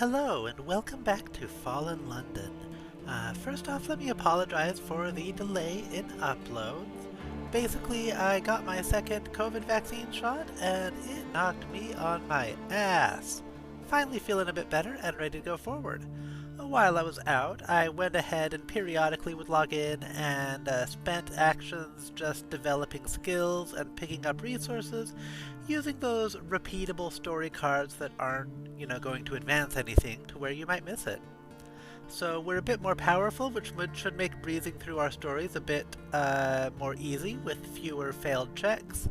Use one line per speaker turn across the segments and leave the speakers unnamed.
Hello and welcome back to Fallen London. First off, let me apologize for the delay in uploads. Basically, I got my second COVID vaccine shot and it knocked me on my ass. Finally feeling a bit better and ready to go forward. While I was out, I went ahead and periodically would log in and spent actions just developing skills and picking up resources using those repeatable story cards that aren't, going to advance anything to where you might miss it. So we're a bit more powerful, which should make breezing through our stories a bit more easy with fewer failed checks.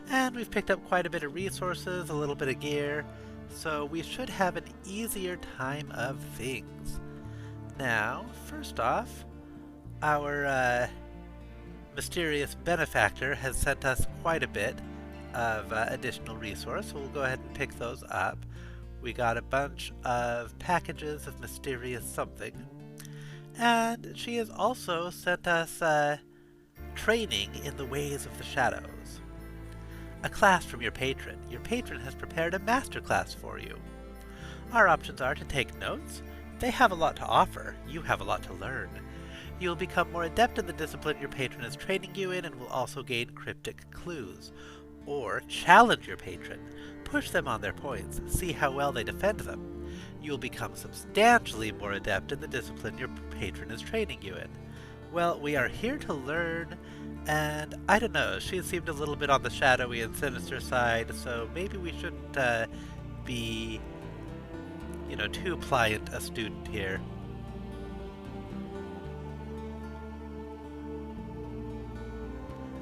And we've picked up quite a bit of resources, a little bit of gear, so we should have an easier time of things. Now, first off, our mysterious benefactor has sent us quite a bit of additional resource, so we'll go ahead and pick those up. We got a bunch of packages of mysterious something, and she has also sent us training in the ways of the shadows. A class from your patron. Your patron has prepared a masterclass for you. Our options are to take notes. They have a lot to offer. You have a lot to learn. You'll become more adept in the discipline your patron is training you in and will also gain cryptic clues. Or challenge your patron. Push them on their points. See how well they defend them. You'll become substantially more adept in the discipline your patron is training you in. Well, we are here to learn, and I don't know, she seemed a little bit on the shadowy and sinister side, so maybe we shouldn't be, too pliant a student here.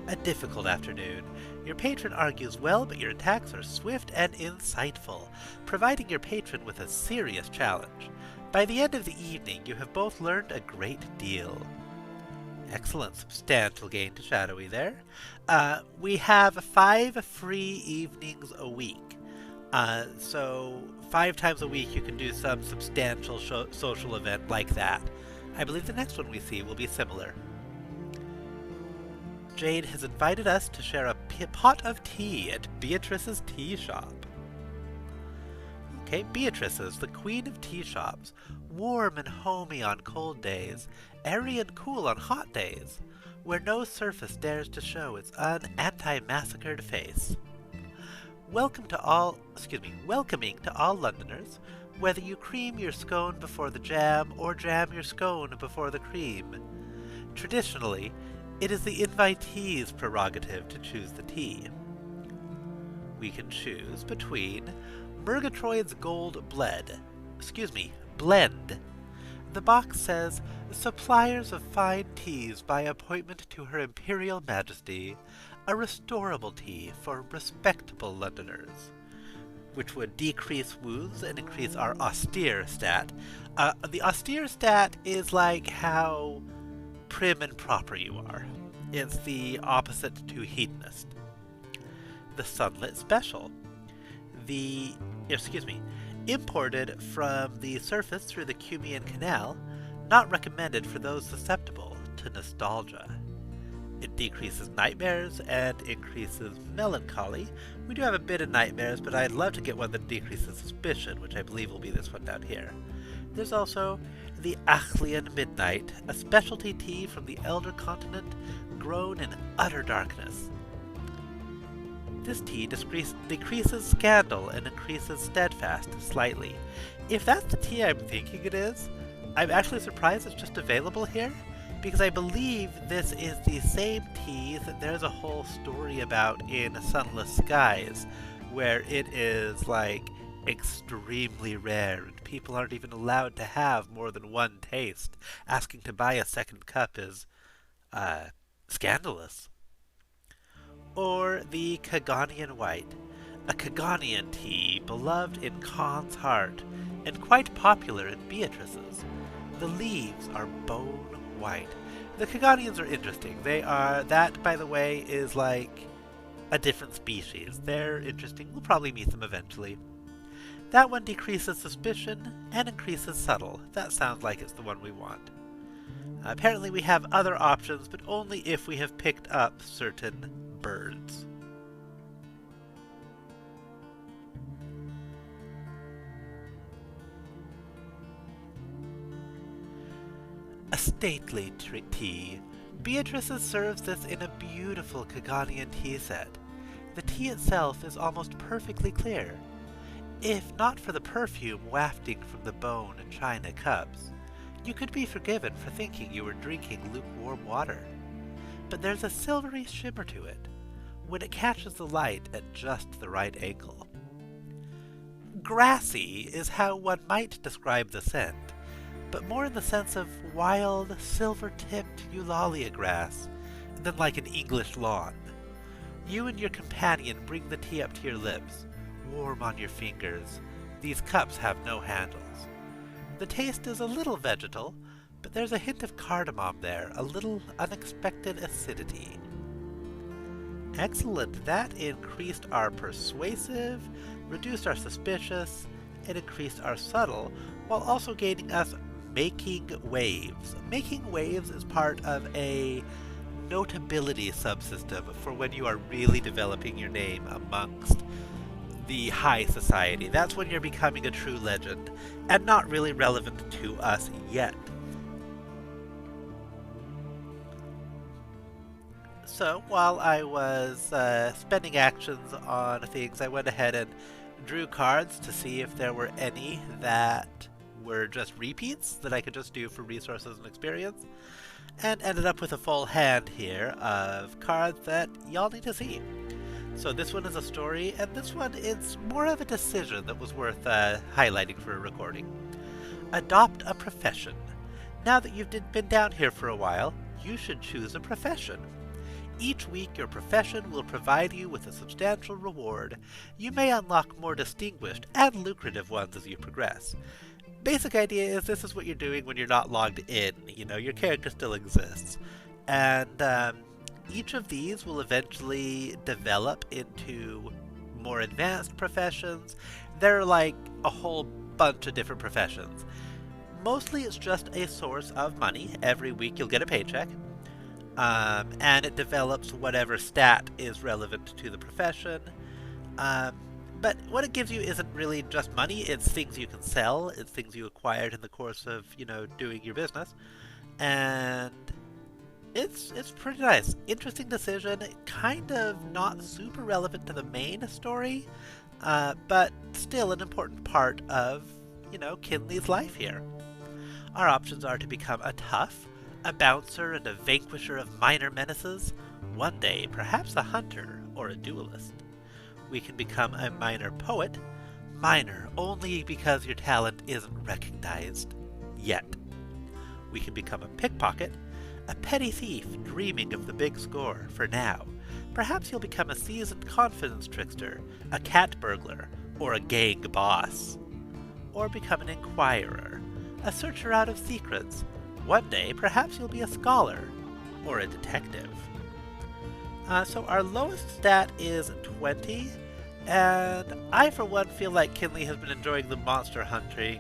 A difficult afternoon. Your patron argues well, but your attacks are swift and insightful, providing your patron with a serious challenge. By the end of the evening, you have both learned a great deal. Excellent, substantial gain to Shadowy there. We have 5 free evenings a week. So 5 times a week you can do some substantial social event like that. I believe the next one we see will be similar. Jade has invited us to share a pot of tea at Beatrice's tea shop. Okay, Beatrice's, the queen of tea shops, warm and homey on cold days, airy and cool on hot days, where no surface dares to show its anti-massacred face. Welcoming to all Londoners, whether you cream your scone before the jam or jam your scone before the cream. Traditionally, it is the invitee's prerogative to choose the tea. We can choose between Murgatroyd's Gold Blend. The box says, suppliers of fine teas by appointment to Her Imperial Majesty, a restorable tea for respectable Londoners, which would decrease wounds and increase our austere stat. The austere stat is like how prim and proper you are. It's the opposite to hedonist. The Sunlit Special. Imported from the surface through the Cumean Canal, not recommended for those susceptible to nostalgia. It decreases nightmares and increases melancholy. We do have a bit of nightmares, but I'd love to get one that decreases suspicion, which I believe will be this one down here. There's also the Achlian Midnight, a specialty tea from the Elder Continent, grown in utter darkness. This tea decreases scandal and increases steadfast slightly. If that's the tea I'm thinking it is, I'm actually surprised it's just available here, because I believe this is the same tea that there's a whole story about in Sunless Skies, where it is, extremely rare, and people aren't even allowed to have more than one taste. Asking to buy a second cup is, scandalous. Or the Kaganian White, a Kaganian tea beloved in Khan's heart, and quite popular in Beatrice's. The leaves are bone white. The Kaganians are interesting. That, by the way, is like a different species. They're interesting. We'll probably meet them eventually. That one decreases suspicion and increases subtle. That sounds like it's the one we want. Apparently we have other options, but only if we have picked up certain birds. stately tea. Beatrice serves this in a beautiful Kaganian tea set. The tea itself is almost perfectly clear, if not for the perfume wafting from the bone and china cups. You could be forgiven for thinking you were drinking lukewarm water. But there's a silvery shimmer to it, when it catches the light at just the right angle. Grassy is how one might describe the scent, but more in the sense of wild, silver-tipped eulalia grass than like an English lawn. You and your companion bring the tea up to your lips, warm on your fingers. These cups have no handles. The taste is a little vegetal, but there's a hint of cardamom there, a little unexpected acidity. Excellent. That increased our persuasive, reduced our suspicious, and increased our subtle, while also gaining us making waves. Making waves is part of a notability subsystem for when you are really developing your name amongst the high society. That's when you're becoming a true legend, and not really relevant to us yet. So, while I was spending actions on things, I went ahead and drew cards to see if there were any that were just repeats that I could just do for resources and experience, and ended up with a full hand here of cards that y'all need to see. So this one is a story, and this one is more of a decision that was worth highlighting for a recording. Adopt a profession. Now that you've been down here for a while, you should choose a profession. Each week, your profession will provide you with a substantial reward. You may unlock more distinguished and lucrative ones as you progress. Basic idea is this is what you're doing when you're not logged in. You know, your character still exists. And each of these will eventually develop into more advanced professions. There are like a whole bunch of different professions. Mostly it's just a source of money. Every week you'll get a paycheck. And it develops whatever stat is relevant to the profession. But what it gives you isn't really just money, it's things you can sell, it's things you acquired in the course of, doing your business. And it's pretty nice. Interesting decision, kind of not super relevant to the main story, but still an important part of, Kinley's life here. Our options are to become a tough, a bouncer and a vanquisher of minor menaces, one day perhaps a hunter or a duelist. We can become a minor poet, minor only because your talent isn't recognized yet. We can become a pickpocket, a petty thief dreaming of the big score for now. Perhaps you'll become a seasoned confidence trickster, a cat burglar, or a gang boss. Or become an inquirer, a searcher out of secrets. One day, perhaps you'll be a scholar, or a detective. So our lowest stat is 20, and I for one feel like Kinley has been enjoying the monster hunting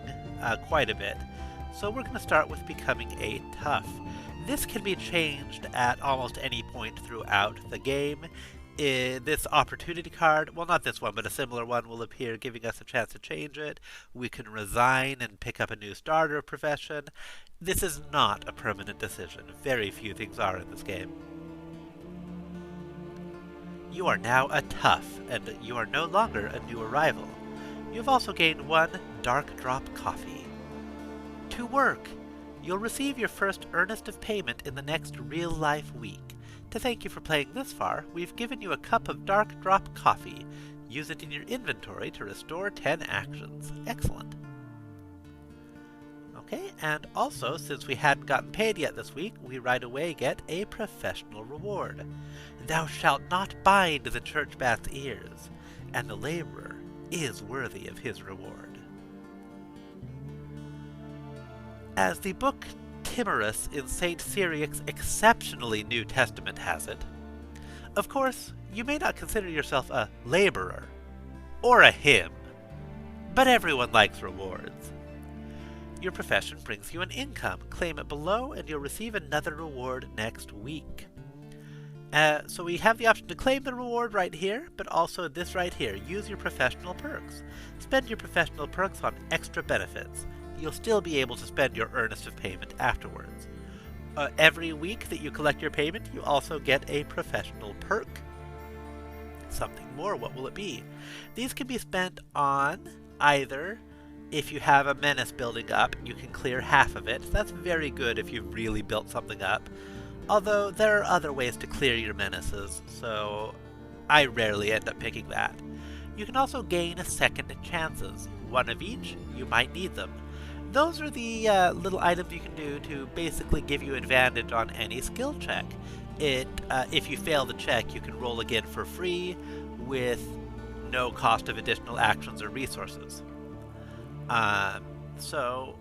quite a bit. So we're going to start with becoming a tough. This can be changed at almost any point throughout the game. This opportunity card, well not this one, but a similar one will appear giving us a chance to change it. We can resign and pick up a new starter profession. This is not a permanent decision. Very few things are in this game. You are now a tough, and you are no longer a new arrival. You've also gained 1 Dark Drop Coffee. To work. You'll receive your first earnest of payment in the next real-life week. To thank you for playing this far, we've given you a cup of Dark Drop Coffee. Use it in your inventory to restore 10 actions. Excellent. Okay, and also, since we hadn't gotten paid yet this week, we right away get a professional reward. Thou shalt not bind the church bat's ears, and the laborer is worthy of his reward. As the book Timorous in St. Syriac's exceptionally New Testament has it, of course, you may not consider yourself a laborer, or a hymn, but everyone likes rewards. Your profession brings you an income. Claim it below, and you'll receive another reward next week. So we have the option to claim the reward right here, but also this right here. Use your professional perks. Spend your professional perks on extra benefits. You'll still be able to spend your earnest of payment afterwards. Every week that you collect your payment, you also get a professional perk. Something more, what will it be? These can be spent on either, if you have a menace building up, you can clear half of it. That's very good if you've really built something up. Although there are other ways to clear your menaces, so I rarely end up picking that. You can also gain second chances. One of each, you might need them. Those are the little items you can do to basically give you advantage on any skill check. If you fail the check, you can roll again for free with no cost of additional actions or resources. So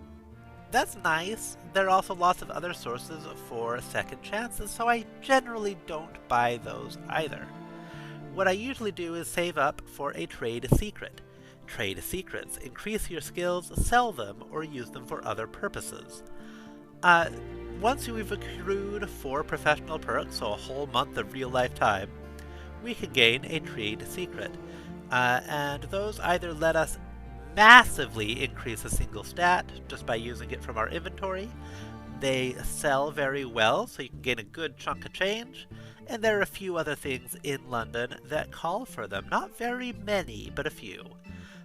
that's nice. There are also lots of other sources for second chances, so I generally don't buy those either. What I usually do is save up for a trade secret. Trade secrets increase your skills, sell them, or use them for other purposes. Once we've accrued 4 professional perks, so a whole month of real life time, we can gain a trade secret. And those either let us massively increase a single stat just by using it from our inventory. They sell very well, so you can gain a good chunk of change. And there are a few other things in London that call for them. Not very many, but a few.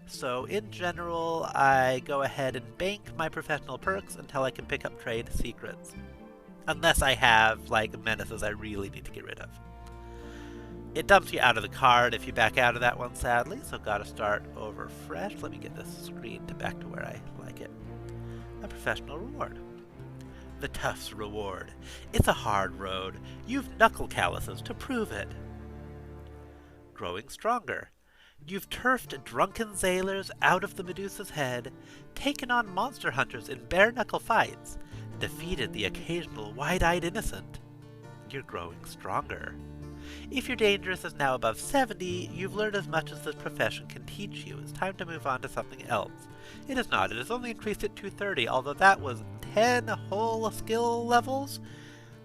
So in general, I go ahead and bank my professional perks until I can pick up trade secrets. Unless I have, like, menaces I really need to get rid of. It dumps you out of the card if you back out of that one, sadly, so gotta start over fresh. Let me get this screen back to where I like it. A professional reward. The Tough's reward. It's a hard road. You've knuckle calluses to prove it. Growing stronger. You've turfed drunken sailors out of the Medusa's head, taken on monster hunters in bare-knuckle fights, defeated the occasional wide-eyed innocent. You're growing stronger. If your dangerous is now above 70, you've learned as much as this profession can teach you. It's time to move on to something else. It is not. It has only increased it to 30, although that was 10 whole skill levels.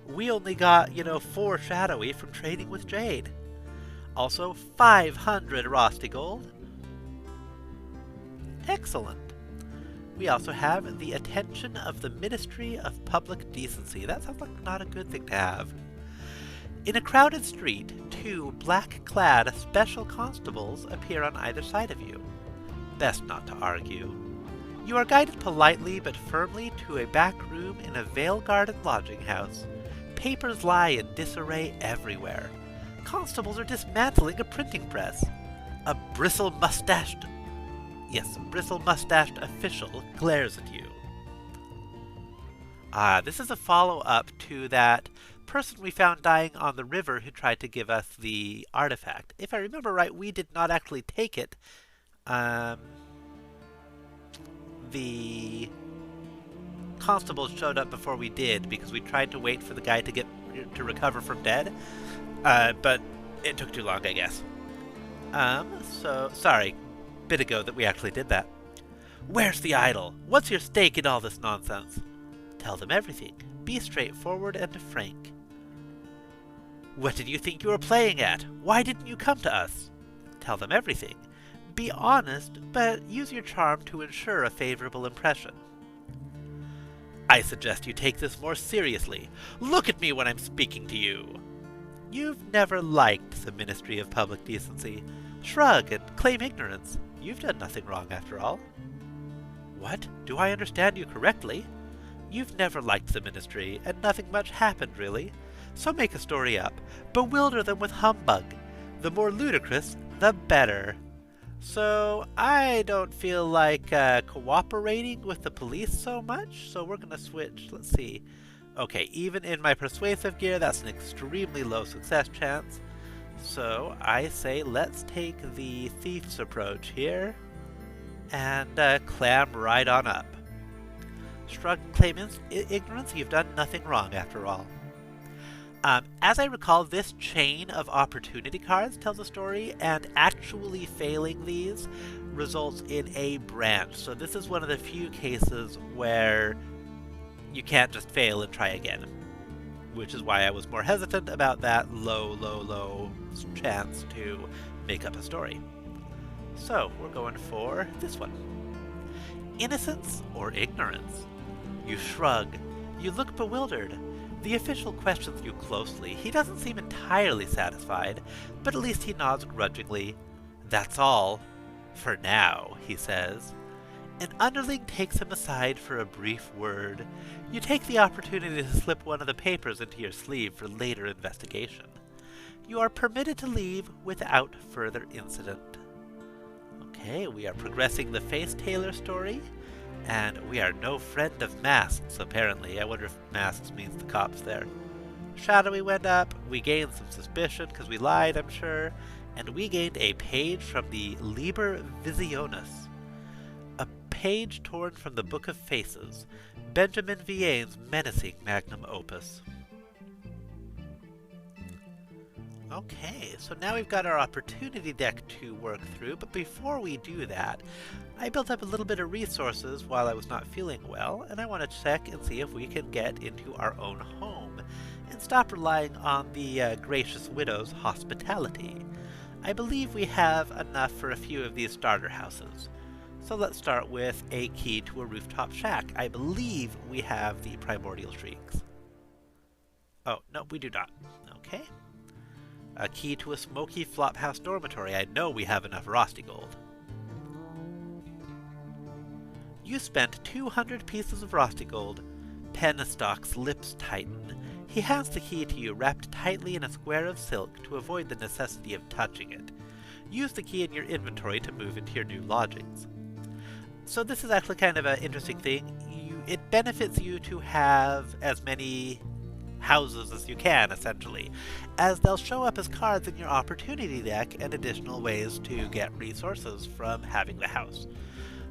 We only got, 4 shadowy from trading with Jade. Also, 500 Rosti Gold. Excellent. We also have the attention of the Ministry of Public Decency. That sounds like not a good thing to have. In a crowded street, 2 black-clad special constables appear on either side of you. Best not to argue. You are guided politely but firmly to a back room in a Vale Garden lodging house. Papers lie in disarray everywhere. Constables are dismantling a printing press. A bristle-mustached official glares at you. This is a follow-up to that person we found dying on the river who tried to give us the artifact. If I remember right, we did not actually take it. The constables showed up before we did because we tried to wait for the guy to recover from dead. But it took too long, I guess. So, sorry, bit ago that we actually did that. Where's the idol? What's your stake in all this nonsense? Tell them everything. Be straightforward and frank. What did you think you were playing at? Why didn't you come to us? Tell them everything. Be honest, but use your charm to ensure a favorable impression. I suggest you take this more seriously. Look at me when I'm speaking to you. You've never liked the Ministry of Public Decency. Shrug and claim ignorance. You've done nothing wrong after all. What? Do I understand you correctly? You've never liked the Ministry, and nothing much happened, really. So make a story up. Bewilder them with humbug. The more ludicrous, the better. So I don't feel like cooperating with the police so much, so we're going to switch. Let's see. Okay, even in my persuasive gear, that's an extremely low success chance. So I say let's take the thief's approach here and clam right on up. Shrug and claim ignorance, you've done nothing wrong after all. As I recall, this chain of opportunity cards tells a story, and actually failing these results in a branch. So this is one of the few cases where you can't just fail and try again, which is why I was more hesitant about that low chance to make up a story. So we're going for this one. Innocence or ignorance? You shrug. You look bewildered. The official questions you closely. He doesn't seem entirely satisfied, but at least he nods grudgingly. That's all. For now, he says. An underling takes him aside for a brief word. You take the opportunity to slip one of the papers into your sleeve for later investigation. You are permitted to leave without further incident. Okay, we are progressing the Face Tailor story, and we are no friend of masks, apparently. I wonder if masks means the cops there. Shadowy went up, we gained some suspicion because we lied, I'm sure, and we gained a page from the Liber Visionis. A page torn from the Book of Faces, Benjamin Viane's menacing magnum opus. Okay, so now we've got our opportunity deck to work through, but before we do that, I built up a little bit of resources while I was not feeling well, and I want to check and see if we can get into our own home and stop relying on the gracious widow's hospitality. I believe we have enough for a few of these starter houses. So let's start with a key to a rooftop shack. I believe we have the primordial shrieks. Oh, no, we do not. Okay. A key to a smoky flophouse dormitory. I know we have enough Rusty Gold. You spent 200 pieces of Rusty Gold. Penstock's lips tighten. He hands the key to you, wrapped tightly in a square of silk to avoid the necessity of touching it. Use the key in your inventory to move into your new lodgings. So this is actually kind of an interesting thing. It benefits you to have as many houses as you can, essentially, as they'll show up as cards in your opportunity deck and additional ways to get resources from having the house.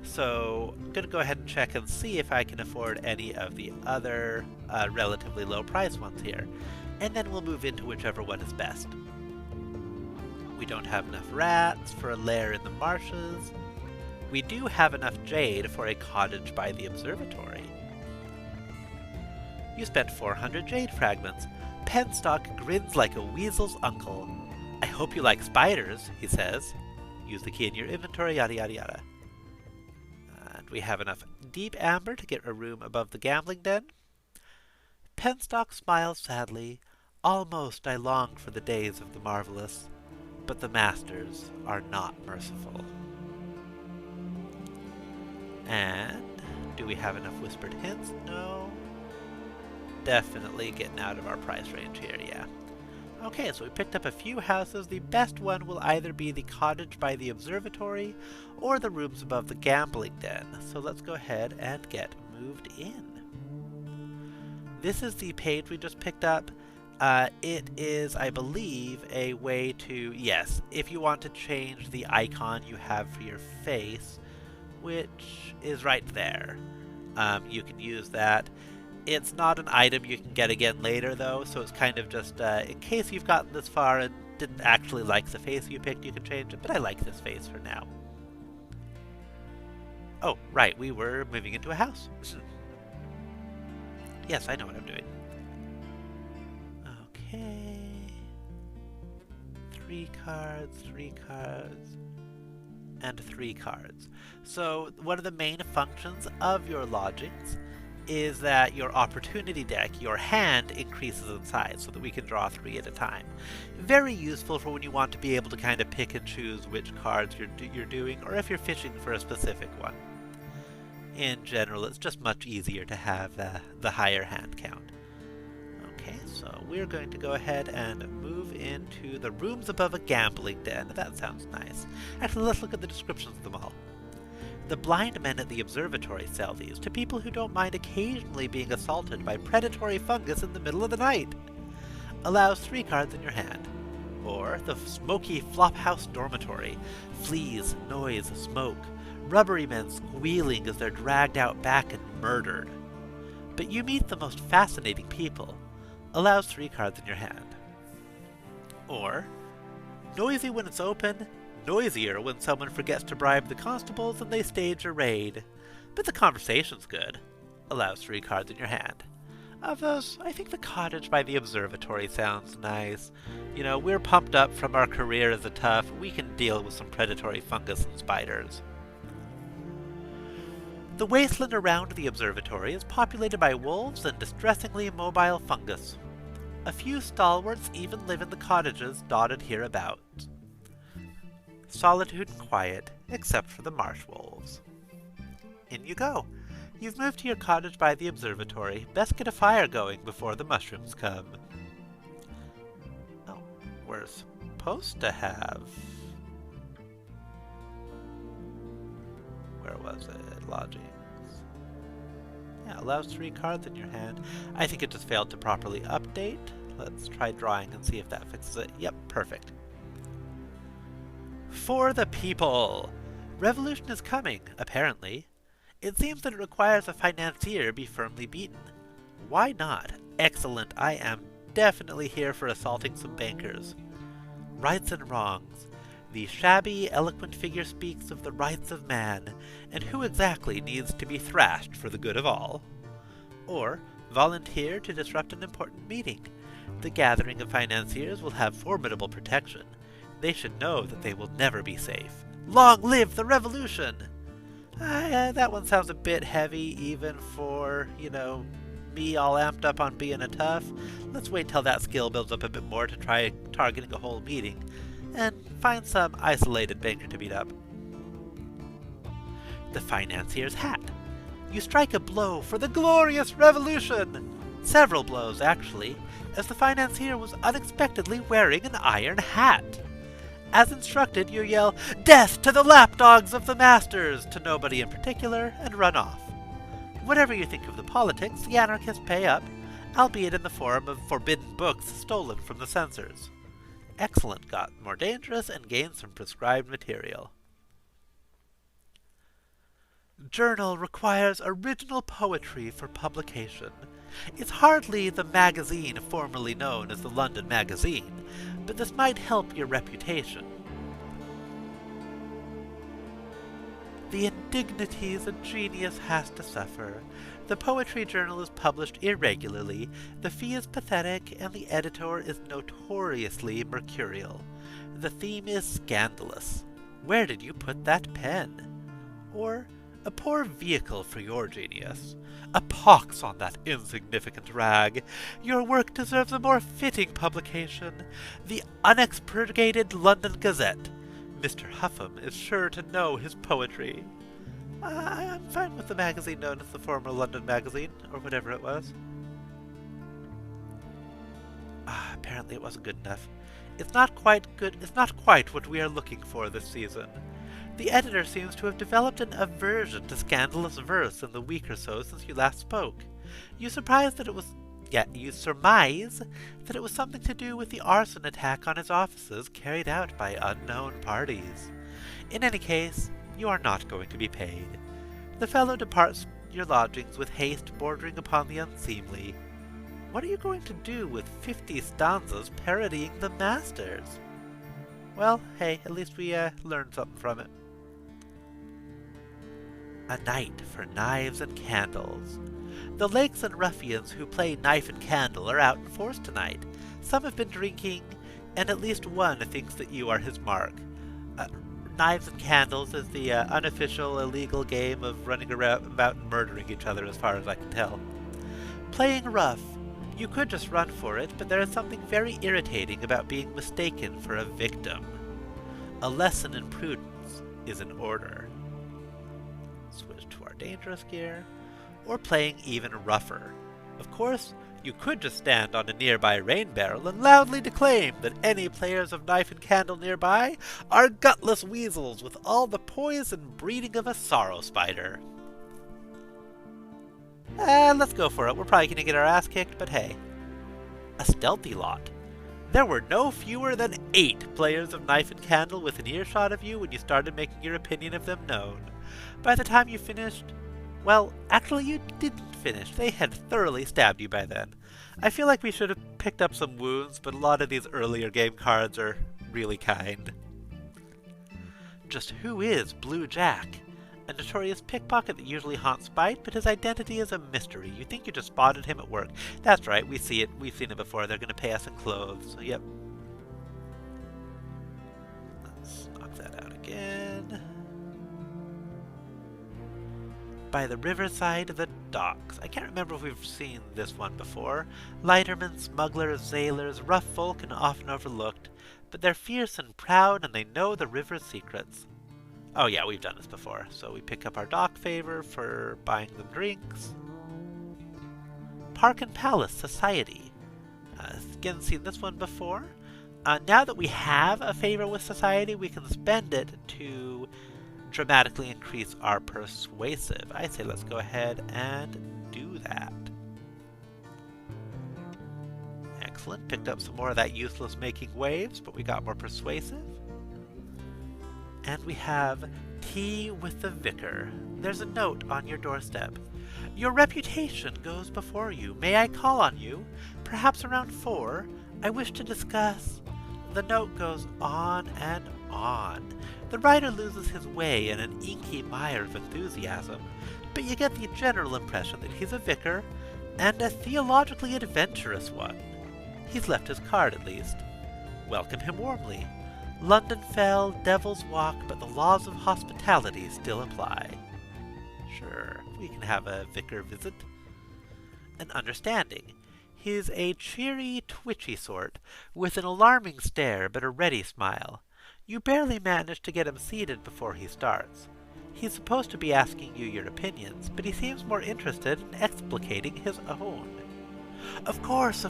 So I'm going to go ahead and check and see if I can afford any of the other relatively low price ones here, and then we'll move into whichever one is best. We don't have enough rats for a lair in the marshes. We do have enough jade for a cottage by the observatory. You spent 400 jade fragments. Penstock grins like a weasel's uncle. I hope you like spiders, he says. Use the key in your inventory, yada yada yada. And we have enough deep amber to get a room above the gambling den. Penstock smiles sadly. Almost I long for the days of the marvelous, but the masters are not merciful. And do we have enough whispered hints? No. Definitely getting out of our price range here, yeah. Okay, so we picked up a few houses. The best one will either be the cottage by the observatory or the rooms above the gambling den. So let's go ahead and get moved in. This is the page we just picked up. It is, I believe, a way to, yes, if you want to change the icon you have for your face, which is right there. You can use that. It's not an item you can get again later, though, so it's kind of just, in case you've gotten this far and didn't actually like the face you picked, you can change it, but I like this face for now. Oh, right, we were moving into a house. Yes, I know what I'm doing. Okay. 3 cards, 3 cards, and 3 cards. So one of the main functions of your lodgings is that your opportunity deck, your hand, increases in size so that we can draw 3 at a time. Very useful for when you want to be able to kind of pick and choose which cards you're doing, or if you're fishing for a specific one. In general, it's just much easier to have the higher hand count. Okay, so we're going to go ahead and move into the rooms above a gambling den. That sounds nice. Actually, let's look at the descriptions of them all. The blind men at the observatory sell these to people who don't mind occasionally being assaulted by predatory fungus in the middle of the night. Allows 3 cards in your hand. Or the smoky flophouse dormitory. Fleas, noise, smoke. Rubbery men squealing as they're dragged out back and murdered. But you meet the most fascinating people. Allows 3 cards in your hand. Or noisy when it's open, noisier when someone forgets to bribe the constables and they stage a raid. But the conversation's good. Allows 3 cards in your hand. Of those, I think the cottage by the observatory sounds nice. You know, we're pumped up from our career as a tough. We can deal with some predatory fungus and spiders. The wasteland around the observatory is populated by wolves and distressingly mobile fungus. A few stalwarts even live in the cottages dotted hereabouts. Solitude and quiet, except for the marsh wolves. In you go. You've moved to your cottage by the observatory. Best get a fire going before the mushrooms come. Oh, we're supposed to have... Where was it? Lodgings. Yeah, allows 3 cards in your hand. I think it just failed to properly update. Let's try drawing and see if that fixes it. Yep, perfect. For the people! Revolution is coming, apparently. It seems that it requires a financier be firmly beaten. Why not? Excellent, I am definitely here for assaulting some bankers. Rights and wrongs. The shabby, eloquent figure speaks of the rights of man, and who exactly needs to be thrashed for the good of all. Or, volunteer to disrupt an important meeting. The gathering of financiers will have formidable protection. They should know that they will never be safe. Long live the revolution! That one sounds a bit heavy even for, me all amped up on being a tough. Let's wait till that skill builds up a bit more to try targeting a whole meeting, and find some isolated banker to beat up. The financier's hat. You strike a blow for the glorious revolution! Several blows, actually, as the financier was unexpectedly wearing an iron hat. As instructed, you yell, "Death to the lapdogs of the masters!" to nobody in particular, and run off. Whatever you think of the politics, the anarchists pay up, albeit in the form of forbidden books stolen from the censors. Excellent got more dangerous and gained some prescribed material. Journal requires original poetry for publication. It's hardly the magazine formerly known as the London Magazine, but this might help your reputation. The indignities a genius has to suffer. The poetry journal is published irregularly, the fee is pathetic, and the editor is notoriously mercurial. The theme is scandalous. Where did you put that pen? Or, a poor vehicle for your genius. A pox on that insignificant rag. Your work deserves a more fitting publication. The unexpurgated London Gazette. Mr. Huffam is sure to know his poetry. I'm fine with the magazine known as the former London Magazine, or whatever it was. Apparently it wasn't good enough. It's not quite good. It's not quite what we are looking for this season. The editor seems to have developed an aversion to scandalous verse in the week or so since you last spoke. You surmise that it was something to do with the arson attack on his offices carried out by unknown parties. In any case, you are not going to be paid. The fellow departs your lodgings with haste bordering upon the unseemly. What are you going to do with 50 stanzas parodying the masters? Well, hey, at least we learned something from it. A night for knives and candles. The lakes and ruffians who play knife and candle are out in force tonight. Some have been drinking, and at least one thinks that you are his mark. Knives and candles is the unofficial illegal game of running about and murdering each other as far as I can tell. Playing rough. You could just run for it, but there is something very irritating about being mistaken for a victim. A lesson in prudence is in order. Switch to our dangerous gear. Or playing even rougher. Of course, you could just stand on a nearby rain barrel and loudly declaim that any players of knife and candle nearby are gutless weasels with all the poise and breeding of a sorrow spider. Let's go for it. We're probably going to get our ass kicked, but hey. A stealthy lot. There were no fewer than 8 players of knife and candle within earshot of you when you started making your opinion of them known. By the time you finished, well, actually you didn't finish. They had thoroughly stabbed you by then. I feel like we should have picked up some wounds, but a lot of these earlier game cards are really kind. Just who is Blue Jack? A notorious pickpocket that usually haunts Spite, but his identity is a mystery. You think you just spotted him at work. That's right, we see it. We've seen it before. They're going to pay us in clothes. So, yep. Let's knock that out again. By the riverside of the docks. I can't remember if we've seen this one before. Lightermen, smugglers, sailors, rough folk and often overlooked, but they're fierce and proud and they know the river's secrets. Oh yeah, we've done this before. So we pick up our dock favor for buying them drinks. Park and Palace Society. Again, seen this one before. Now that we have a favor with society, we can spend it to dramatically increase our persuasive. I say let's go ahead and do that. Excellent. Picked up some more of that useless making waves, but we got more persuasive. And we have tea with the vicar. There's a note on your doorstep. Your reputation goes before you. May I call on you? Perhaps around 4. I wish to discuss. The note goes on and on. The writer loses his way in an inky mire of enthusiasm, but you get the general impression that he's a vicar, and a theologically adventurous one. He's left his card, at least. Welcome him warmly. London fell, Devil's Walk, but the laws of hospitality still apply. Sure, we can have a vicar visit. An understanding. He's a cheery, twitchy sort, with an alarming stare but a ready smile. You barely manage to get him seated before he starts. He's supposed to be asking you your opinions, but he seems more interested in explicating his own. Of course.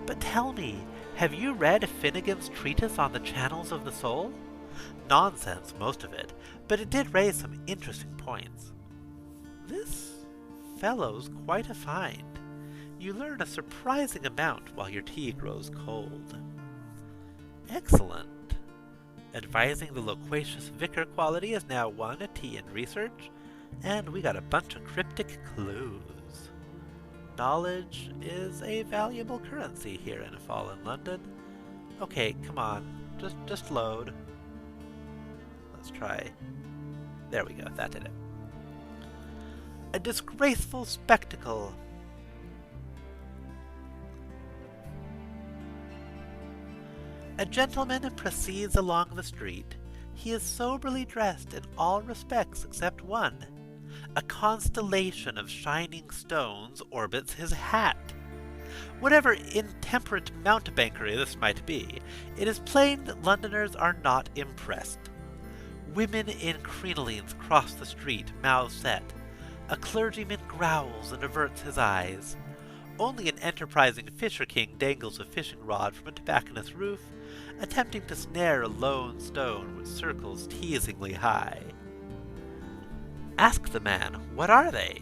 But tell me, have you read Finnegan's treatise on the channels of the soul? Nonsense, most of it, but it did raise some interesting points. This fellow's quite a find. You learn a surprising amount while your tea grows cold. Excellent. Advising the loquacious vicar quality is now 1 a tea in research, and we got a bunch of cryptic clues. Knowledge is a valuable currency here in Fallen London. Okay, come on, just load. Let's try. There we go, that did it. A disgraceful spectacle. A gentleman proceeds along the street. He is soberly dressed in all respects except one. A constellation of shining stones orbits his hat. Whatever intemperate mountebankery this might be, it is plain that Londoners are not impressed. Women in crinolines cross the street, mouths set. A clergyman growls and averts his eyes. Only an enterprising fisher king dangles a fishing rod from a tobacconist's roof, attempting to snare a lone stone which circles teasingly high. Ask the man, what are they?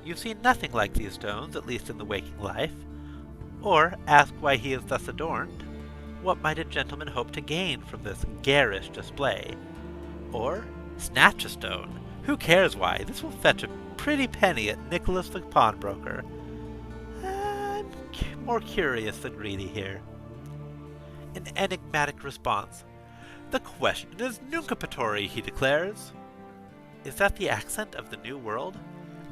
You've seen nothing like these stones, at least in the waking life. Or ask why he is thus adorned. What might a gentleman hope to gain from this garish display? Or snatch a stone. Who cares why? This will fetch a pretty penny at Nicholas the pawnbroker. I'm more curious than greedy here. An enigmatic response. The question is nuncupatory, he declares. Is that the accent of the New World?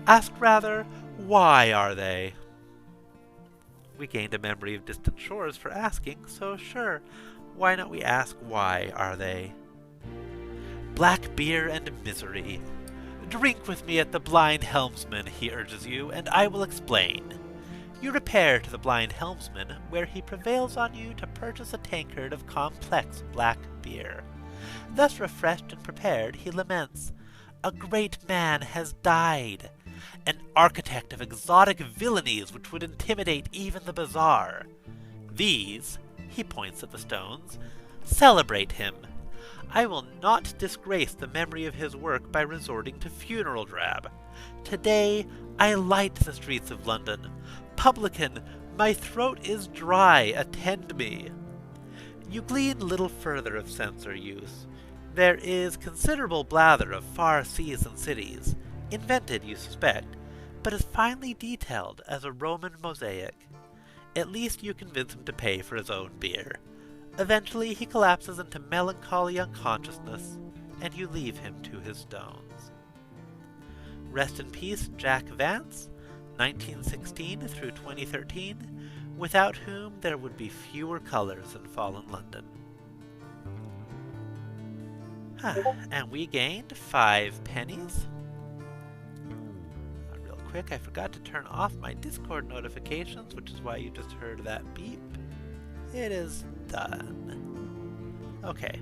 Ask rather, why are they? We gained a memory of distant shores for asking, so sure, why not we ask why are they? Black beer and misery. Drink with me at the Blind Helmsman, he urges you, and I will explain. You repair to the Blind Helmsman, where he prevails on you to purchase a tankard of complex black beer. Thus refreshed and prepared, he laments, a great man has died, an architect of exotic villainies which would intimidate even the bizarre. These, he points at the stones, celebrate him. I will not disgrace the memory of his work by resorting to funeral drab. Today I light the streets of London. Publican, my throat is dry, attend me. You glean little further of sense or use. There is considerable blather of far seas and cities, invented, you suspect, but as finely detailed as a Roman mosaic. At least you convince him to pay for his own beer. Eventually he collapses into melancholy unconsciousness, and you leave him to his stones. Rest in peace, Jack Vance, 1916 through 2013, without whom there would be fewer colors in fallen London. And we gained 5 pennies. quick, I forgot to turn off my Discord notifications, which is why you just heard that beep. It is done. Okay.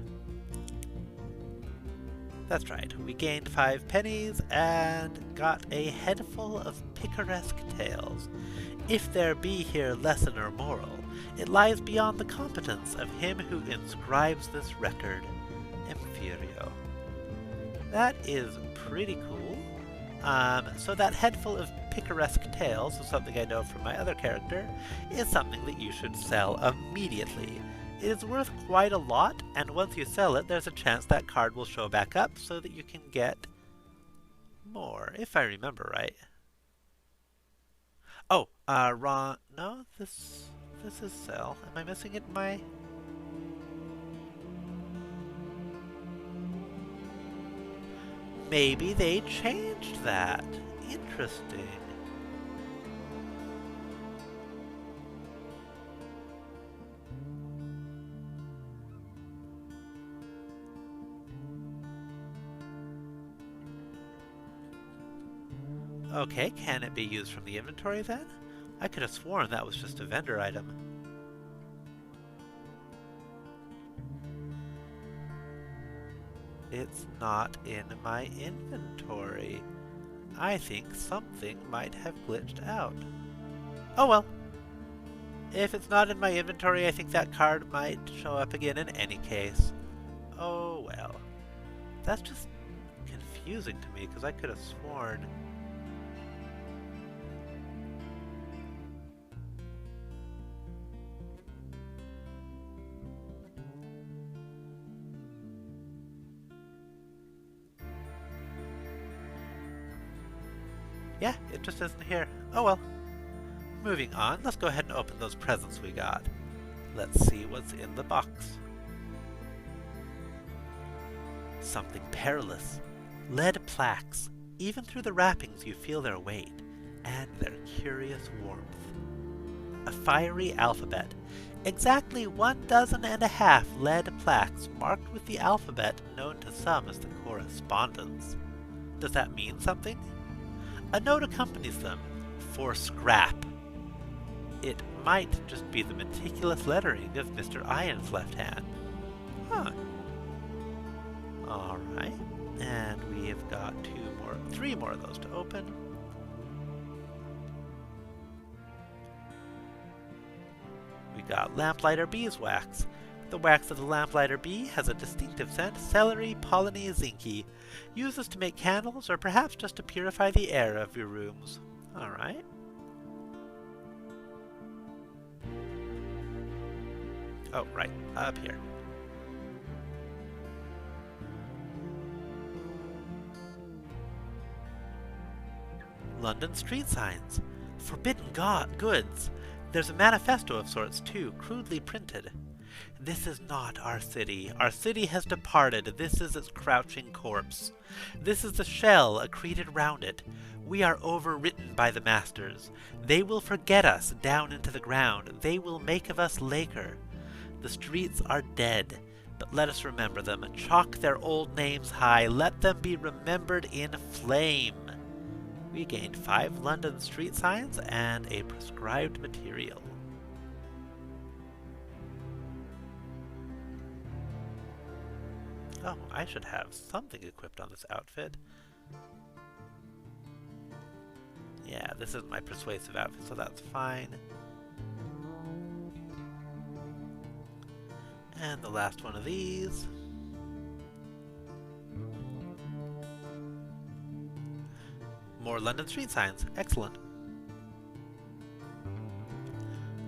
That's right, we gained 5 pennies and got a headful of picaresque tales. If there be here lesson or moral, it lies beyond the competence of him who inscribes this record. Imperio. That is pretty cool. So that headful of picaresque tales, so something I know from my other character, is something that you should sell immediately. It is worth quite a lot, and once you sell it, there's a chance that card will show back up so that you can get more, if I remember right. Oh, wrong. No, this is sell. Am I missing it in my... Maybe they changed that. Interesting. Okay, can it be used from the inventory then? I could have sworn that was just a vendor item. It's not in my inventory. I think something might have glitched out. Oh well. If it's not in my inventory, I think that card might show up again in any case. Oh well. That's just confusing to me, because I could have sworn... Yeah, it just isn't here. Oh well. Moving on, let's go ahead and open those presents we got. Let's see what's in the box. Something perilous. Lead plaques. Even through the wrappings you feel their weight, and their curious warmth. A fiery alphabet. Exactly 1.5 lead plaques marked with the alphabet known to some as the correspondence. Does that mean something? A note accompanies them, for scrap. It might just be the meticulous lettering of Mr. Iron's left hand. Huh. Alright, and we have got 3 more of those to open. We got Lamplighter Beeswax. The wax of the lamplighter bee has a distinctive scent, celery, polleny, zinky. Use this to make candles, or perhaps just to purify the air of your rooms. Alright. Oh, right, up here. London street signs. Forbidden goods. There's a manifesto of sorts, too, crudely printed. This is not our city. Our city has departed. This is its crouching corpse. This is the shell accreted round it. We are overwritten by the masters. They will forget us down into the ground. They will make of us laker. The streets are dead, but let us remember them. Chalk their old names high. Let them be remembered in flame. We gained 5 London street signs and a prescribed material. Oh, I should have something equipped on this outfit. Yeah, this is my persuasive outfit, so that's fine. And the last one of these. More London street signs. Excellent.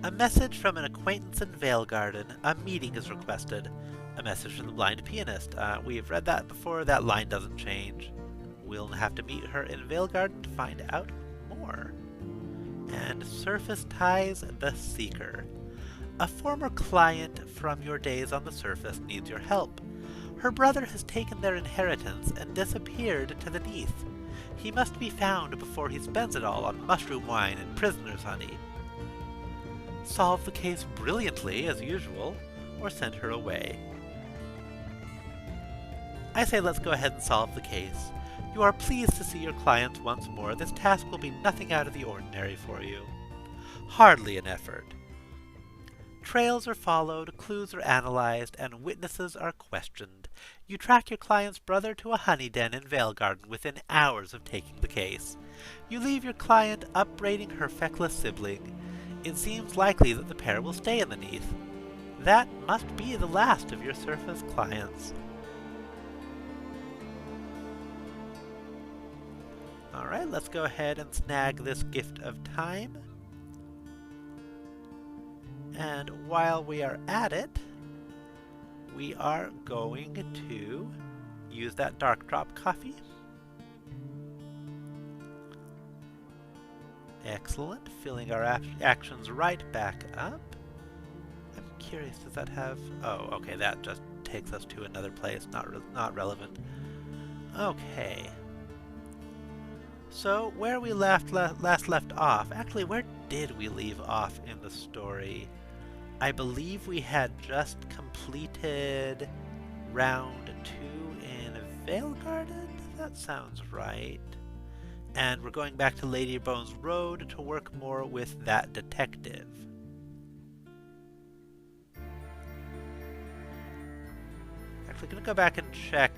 A message from an acquaintance in Vale Garden. A meeting is requested. A message from the blind pianist. We've read that before. That line doesn't change. We'll have to meet her in Vale Garden to find out more. And Surface Ties the Seeker. A former client from your days on the surface needs your help. Her brother has taken their inheritance and disappeared to the Neath. He must be found before he spends it all on mushroom wine and prisoner's honey. Solve the case brilliantly, as usual, or send her away. I say let's go ahead and solve the case. You are pleased to see your clients once more. This task will be nothing out of the ordinary for you. Hardly an effort. Trails are followed, clues are analyzed, and witnesses are questioned. You track your client's brother to a honey den in Vale Garden within hours of taking the case. You leave your client upbraiding her feckless sibling. It seems likely that the pair will stay in the Neath. That must be the last of your surface clients. Alright, let's go ahead and snag this gift of time. And while we are at it, we are going to use that dark drop coffee. Excellent, filling our actions right back up. I'm curious, does that have... Oh, okay, that just takes us to another place, not relevant. Okay. So, where we last left off, actually, where did we leave off in the story? I believe we had just completed round 2 in Vale Garden? That sounds right. And we're going back to Lady Bones Road to work more with that detective. Actually, gonna go back and check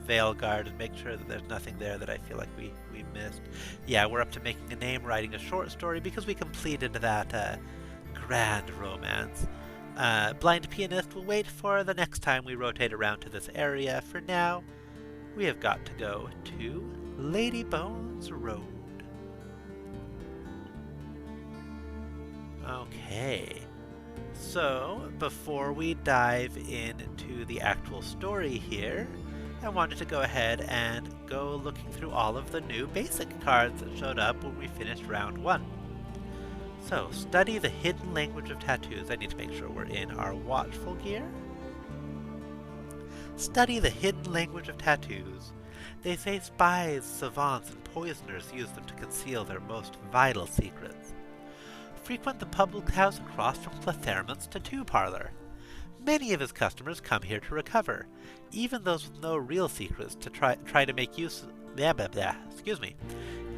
Vale Garden, make sure that there's nothing there that I feel like we missed. Yeah, we're up to making a name, writing a short story, because we completed that grand romance. Blind Pianist will wait for the next time we rotate around to this area. For now, we have got to go to Lady Bones Road. Okay, so before we dive into the actual story here, I wanted to go ahead and go looking through all of the new basic cards that showed up when we finished round 1. So, study the hidden language of tattoos. I need to make sure we're in our watchful gear. Study the hidden language of tattoos. They say spies, savants, and poisoners use them to conceal their most vital secrets. Frequent the public house across from Clothairmont's tattoo parlor. Many of his customers come here to recover, even those with no real secrets to try to make use...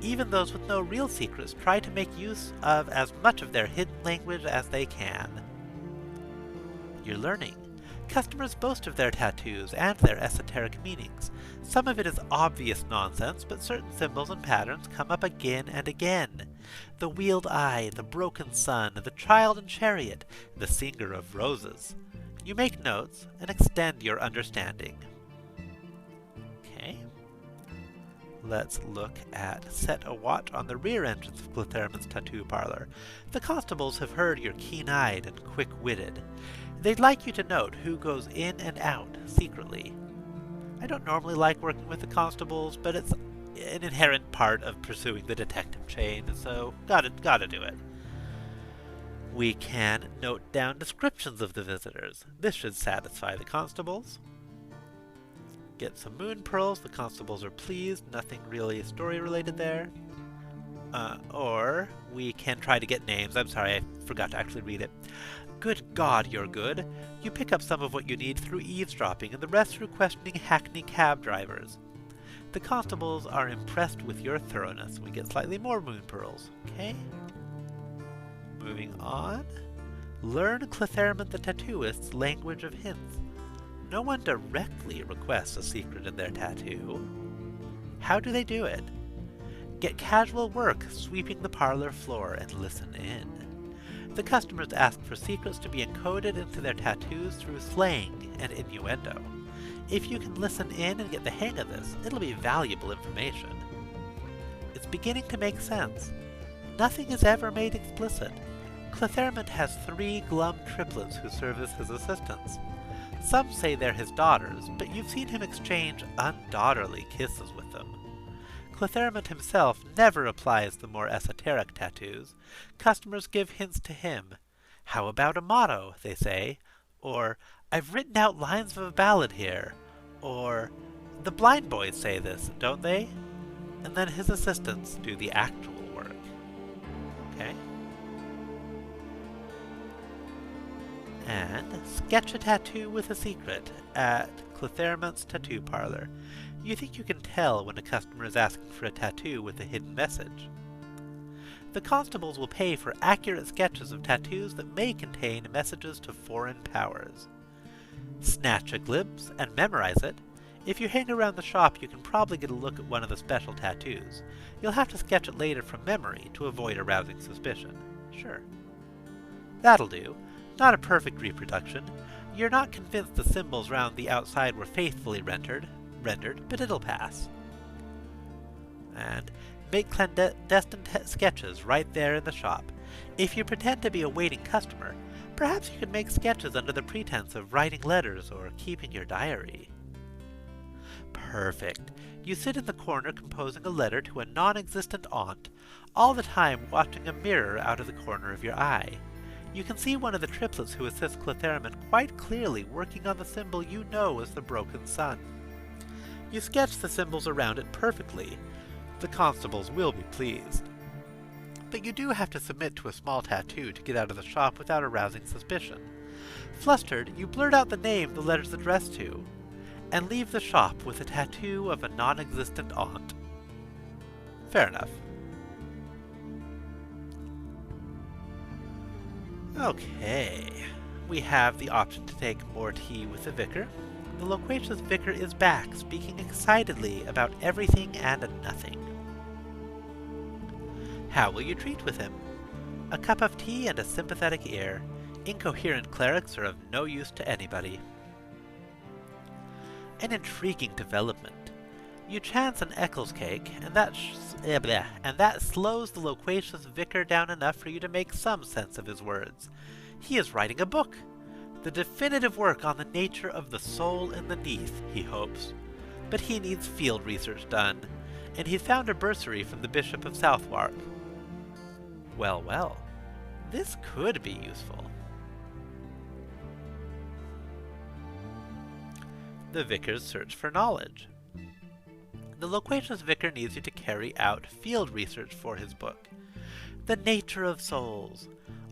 Even those with no real secrets try to make use of as much of their hidden language as they can. You're learning. Customers boast of their tattoos and their esoteric meanings. Some of it is obvious nonsense, but certain symbols and patterns come up again and again. The wheeled eye, the broken sun, the child and chariot, the singer of roses. You make notes and extend your understanding. Okay. Let's look at set a watch on the rear entrance of Clothairmont's tattoo parlor. The constables have heard you're keen-eyed and quick-witted. They'd like you to note who goes in and out secretly. I don't normally like working with the constables, but it's an inherent part of pursuing the detective chain, so gotta do it. We can note down descriptions of the visitors. This should satisfy the constables. Get some moon pearls. The constables are pleased. Nothing really story related there. Or we can try to get names. I'm sorry, I forgot to actually read it. Good God, you're good. You pick up some of what you need through eavesdropping and the rest through questioning hackney cab drivers. The constables are impressed with your thoroughness. We get slightly more moon pearls. Okay. Moving on. Learn Clothairmont the Tattooist's language of hints. No one directly requests a secret in their tattoo. How do they do it? Get casual work sweeping the parlor floor and listen in. The customers ask for secrets to be encoded into their tattoos through slang and innuendo. If you can listen in and get the hang of this, it'll be valuable information. It's beginning to make sense. Nothing is ever made explicit. Clothairmont has 3 glum triplets who serve as his assistants. Some say they're his daughters, but you've seen him exchange undaughterly kisses with them. Clothairmont himself never applies the more esoteric tattoos. Customers give hints to him. How about a motto, they say, or I've written out lines of a ballad here, or the blind boys say this, don't they? And then his assistants do the actual work. Okay? And sketch a tattoo with a secret at Clothairmont's tattoo parlor. You think you can tell when a customer is asking for a tattoo with a hidden message. The constables will pay for accurate sketches of tattoos that may contain messages to foreign powers. Snatch a glimpse and memorize it. If you hang around the shop, you can probably get a look at one of the special tattoos. You'll have to sketch it later from memory to avoid arousing suspicion. Sure. That'll do. Not a perfect reproduction. You're not convinced the symbols round the outside were faithfully rendered, but it'll pass. And make clandestine sketches right there in the shop. If you pretend to be a waiting customer, perhaps you can make sketches under the pretense of writing letters or keeping your diary. Perfect. You sit in the corner composing a letter to a non-existent aunt, all the time watching a mirror out of the corner of your eye. You can see one of the triplets who assist Clothairman quite clearly working on the symbol you know is the broken sun. You sketch the symbols around it perfectly. The constables will be pleased. But you do have to submit to a small tattoo to get out of the shop without arousing suspicion. Flustered, you blurt out the name the letter's addressed to, and leave the shop with a tattoo of a non-existent aunt. Fair enough. Okay, we have the option to take more tea with the vicar. The loquacious vicar is back, speaking excitedly about everything and nothing. How will you treat with him? A cup of tea and a sympathetic ear. Incoherent clerics are of no use to anybody. An intriguing development. You chance an Exzel cake, and that slows the loquacious vicar down enough for you to make some sense of his words. He is writing a book. The definitive work on the nature of the soul in the Neath, he hopes. But he needs field research done, and he found a bursary from the Bishop of Southwark. Well, well, this could be useful. The vicar's search for knowledge. The loquacious vicar needs you to carry out field research for his book. The nature of souls.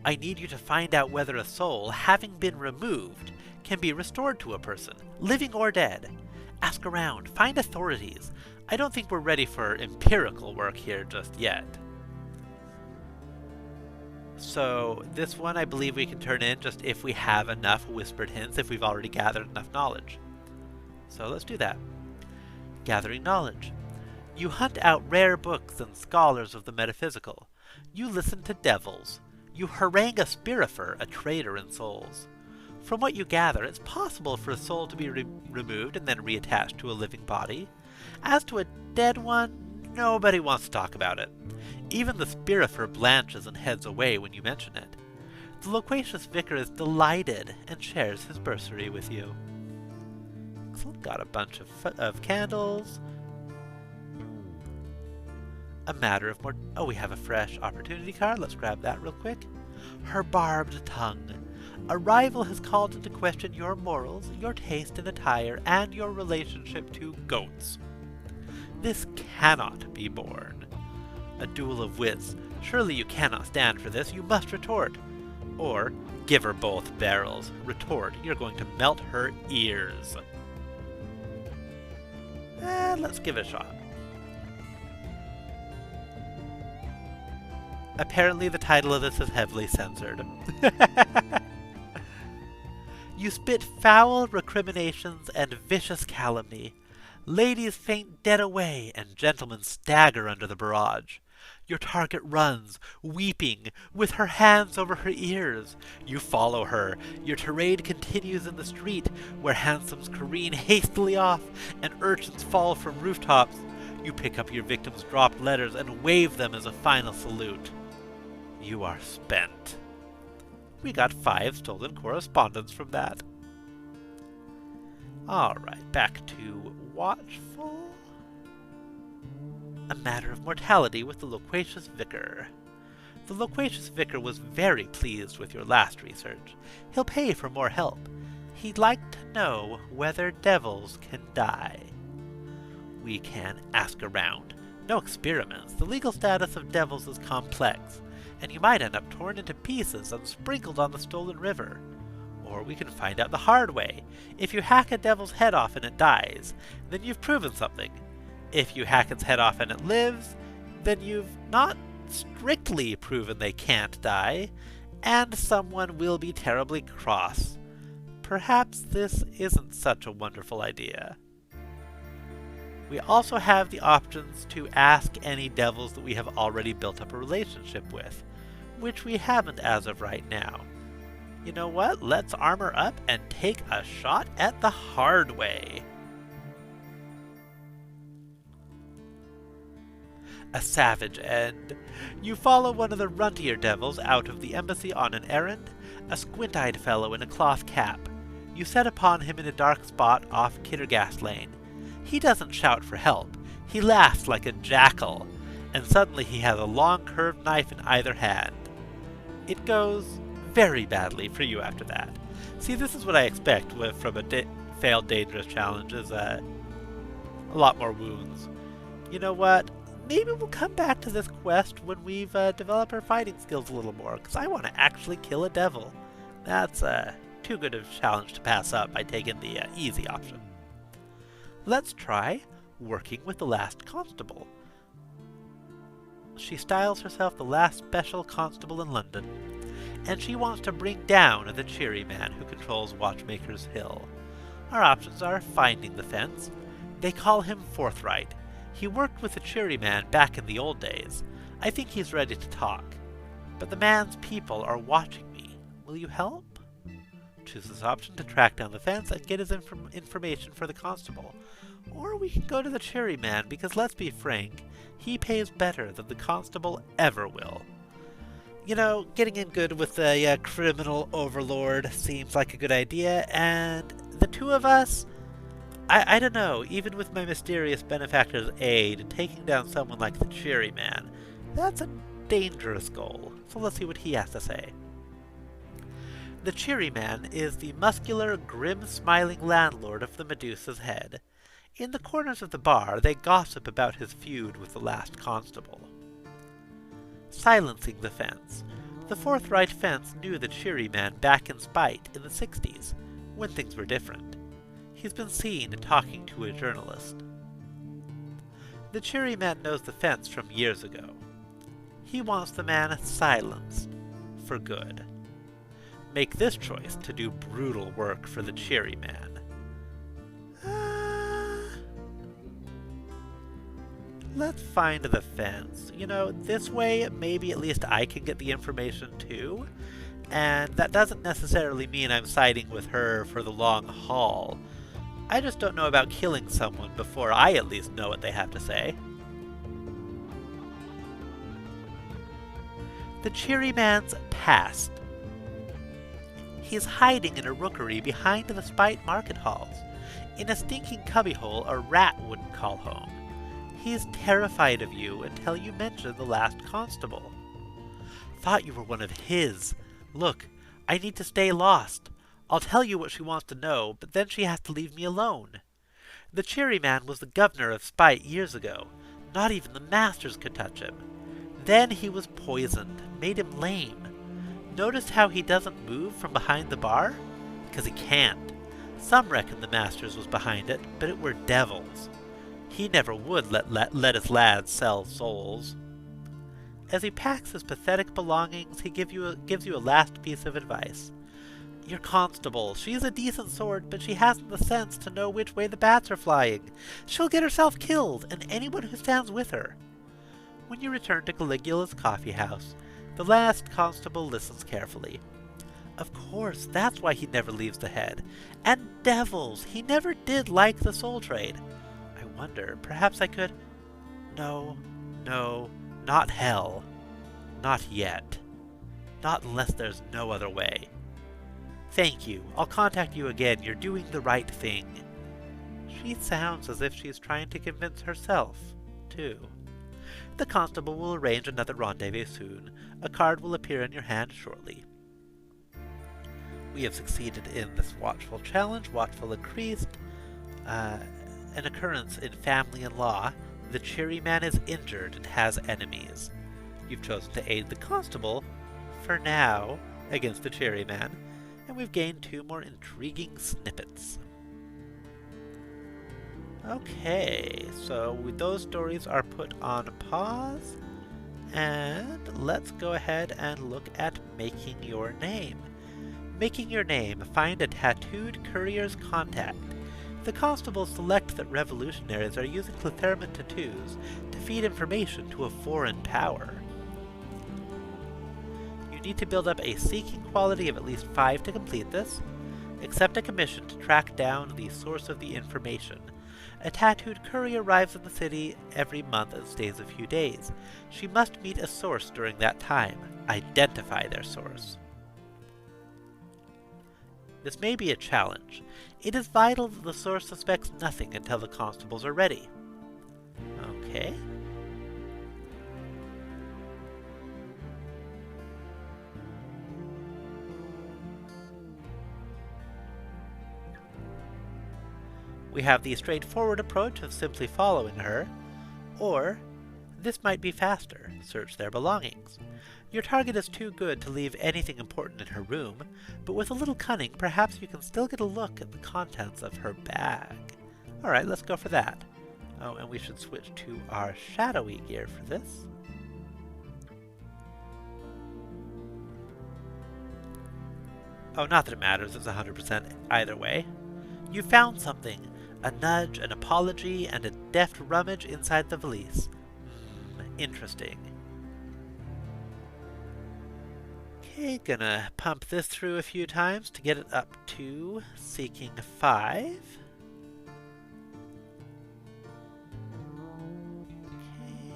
I need you to find out whether a soul, having been removed, can be restored to a person, living or dead. Ask around, find authorities. I don't think we're ready for empirical work here just yet. So this one I believe we can turn in just if we have enough whispered hints, if we've already gathered enough knowledge. So let's do that. Gathering knowledge. You hunt out rare books and scholars of the metaphysical. You listen to devils. You harangue a spirifer, a trader in souls. From what you gather, it's possible for a soul to be removed and then reattached to a living body. As to a dead one, nobody wants to talk about it. Even the spirifer blanches and heads away when you mention it. The loquacious vicar is delighted and shares his bursary with you. Excellent. Got a bunch of candles. A matter of more... Oh, we have a fresh opportunity card. Let's grab that real quick. Her barbed tongue. A rival has called into question your morals, your taste in attire, and your relationship to goats. This cannot be borne. A duel of wits. Surely you cannot stand for this. You must retort. Or, give her both barrels. Retort. You're going to melt her ears. Let's give it a shot. Apparently the title of this is heavily censored. You spit foul recriminations and vicious calumny. Ladies faint dead away, and gentlemen stagger under the barrage. Your target runs, weeping, with her hands over her ears. You follow her. Your tirade continues in the street, where hansoms careen hastily off, and urchins fall from rooftops. You pick up your victim's dropped letters and wave them as a final salute. You are spent. We got 5 stolen correspondence from that. Alright, back to watchful. A matter of mortality with the loquacious vicar. The loquacious vicar was very pleased with your last research. He'll pay for more help. He'd like to know whether devils can die. We can ask around. No experiments. The legal status of devils is complex, and you might end up torn into pieces and sprinkled on the stolen river. Or we can find out the hard way. If you hack a devil's head off and it dies, then you've proven something. If you hack its head off and it lives, then you've not strictly proven they can't die, and someone will be terribly cross. Perhaps this isn't such a wonderful idea. We also have the options to ask any devils that we have already built up a relationship with, which we haven't as of right now. You know what? Let's armor up and take a shot at the hard way. A savage end. You follow one of the runtier devils out of the embassy on an errand, a squint-eyed fellow in a cloth cap. You set upon him in a dark spot off Kittergast Lane. He doesn't shout for help. He laughs like a jackal, and suddenly he has a long curved knife in either hand. It goes very badly for you after that. See, this is what I expect from a failed dangerous challenge, is a lot more wounds. You know what? Maybe we'll come back to this quest when we've developed our fighting skills a little more, because I want to actually kill a devil. That's too good of a challenge to pass up by taking the easy option. Let's try working with the last constable. She styles herself the last special constable in London, and she wants to bring down the cheery man who controls Watchmaker's Hill. Our options are finding the fence. They call him Forthright. He worked with the cheery man back in the old days. I think he's ready to talk. But the man's people are watching me. Will you help? Choose this option to track down the fence and get his information for the constable. Or we can go to the cheery man, because let's be frank, he pays better than the constable ever will. You know, getting in good with the criminal overlord seems like a good idea, and the two of us, I don't know, even with my mysterious benefactor's aid, taking down someone like the cheery man, that's a dangerous goal. So let's see what he has to say. The cheery man is the muscular, grim-smiling landlord of the Medusa's Head. In the corners of the bar, they gossip about his feud with the last constable. Silencing the fence. The Forthright fence knew the cheery man back in Spite in the 60s, when things were different. He's been seen talking to a journalist. The cheery man knows the fence from years ago. He wants the man silenced, for good. Make this choice to do brutal work for the cheery man. Let's find the fence. You know, this way maybe at least I can get the information too. And that doesn't necessarily mean I'm siding with her for the long haul. I just don't know about killing someone before I at least know what they have to say. The cheery man's past. He's hiding in a rookery behind the Spite market halls. In a stinking cubbyhole a rat wouldn't call home. He's terrified of you until you mention the last constable. Thought you were one of his. Look, I need to stay lost. I'll tell you what she wants to know, but then she has to leave me alone. The cheery man was the governor of Spite years ago. Not even the masters could touch him. Then he was poisoned, made him lame. Notice how he doesn't move from behind the bar? Because he can't. Some reckon the masters was behind it, but it were devils. He never would let his lads sell souls. As he packs his pathetic belongings, he gives you a last piece of advice. Your constable, she's a decent sort, but she hasn't the sense to know which way the bats are flying. She'll get herself killed, and anyone who stands with her. When you return to Caligula's coffee house, the last constable listens carefully. Of course, that's why he never leaves the head. And devils, he never did like the soul trade. I wonder, perhaps I could... No, not hell. Not yet. Not unless there's no other way. Thank you, I'll contact you again, you're doing the right thing. She sounds as if she's trying to convince herself, too. The constable will arrange another rendezvous soon. A card will appear in your hand shortly. We have succeeded in this watchful challenge. Watchful increased. An occurrence in family and law. The cheery man is injured and has enemies. You've chosen to aid the constable, for now, against the cheery man. And we've gained 2 more intriguing snippets. Okay, so those stories are put on pause. And let's go ahead and look at making your name. Making your name, find a tattooed courier's contact. The constables select that revolutionaries are using clethermint tattoos to feed information to a foreign power. You need to build up a seeking quality of at least 5 to complete this. Accept a commission to track down the source of the information. A tattooed courier arrives in the city every month and stays a few days. She must meet a source during that time. Identify their source. This may be a challenge. It is vital that the source suspects nothing until the constables are ready. Okay. We have the straightforward approach of simply following her, or this might be faster, search their belongings. Your target is too good to leave anything important in her room, but with a little cunning, perhaps you can still get a look at the contents of her bag. Alright, let's go for that. Oh, and we should switch to our shadowy gear for this. Oh, not that it matters, it's 100% either way. You found something. A nudge, an apology, and a deft rummage inside the valise. Interesting. Okay, gonna pump this through a few times to get it up to seeking 5. Okay.